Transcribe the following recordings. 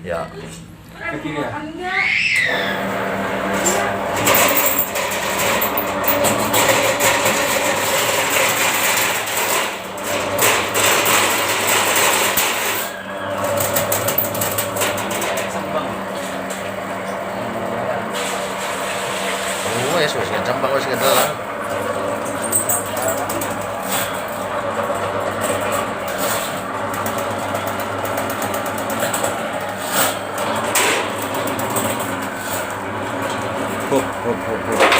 Ya. Ke kiri ya? Oh, ya sudah kencang banget sih lah. Hop, hop, hop, hop.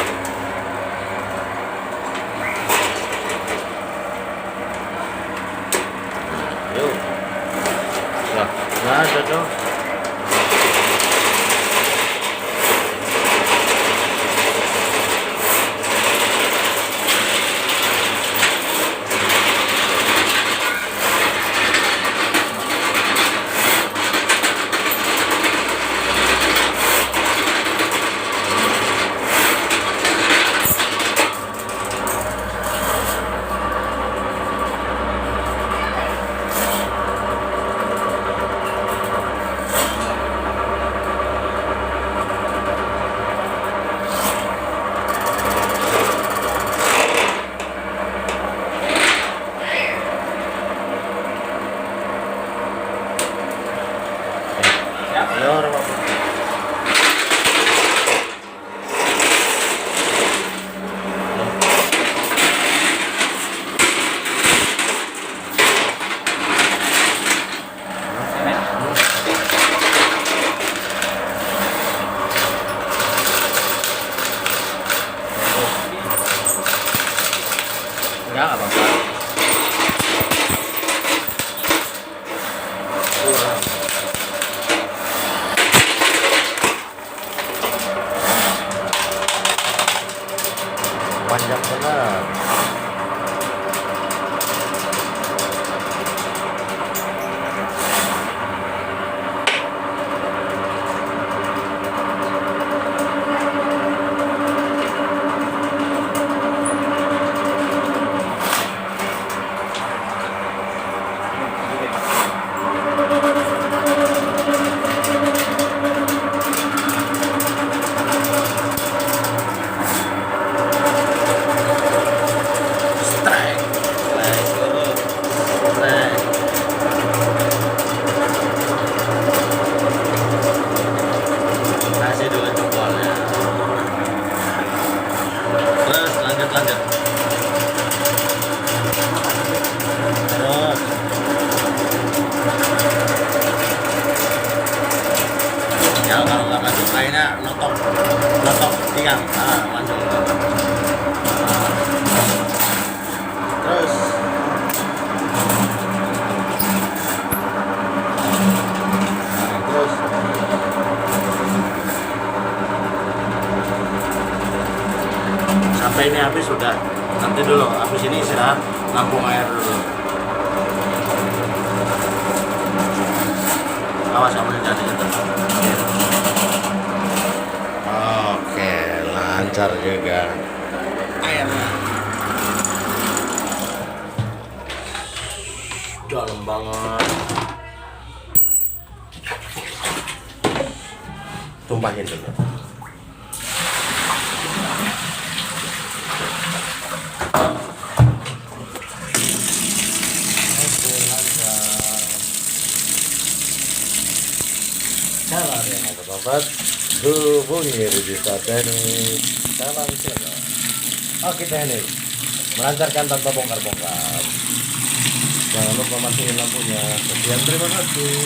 Yuk. Nah, cocok. Ayo, orang apa? Enggak apa-apa. Kurang. Panjang benar. Strike. Strike. Kasih dulu jempolnya. Terus lanjut. Terus. Ya kalau nggak masuk lainnya notok tiang. Nah, masuk. Terus. Nah, terus. Sampai ini habis sudah. Nanti dulu, habis ini istirahat, nampung air dulu. Awas sama jadi itu. Oke, lancar juga airnya. Dalam banget. Tumpahin dulu. Oke, lancar. Salam yang sobat, hubungi Rudista Teknik. Salam siaga. Oke teknik, melancarkan tanpa bongkar-bongkar. Jangan lupa matiin lampunya. Sekian, terima kasih.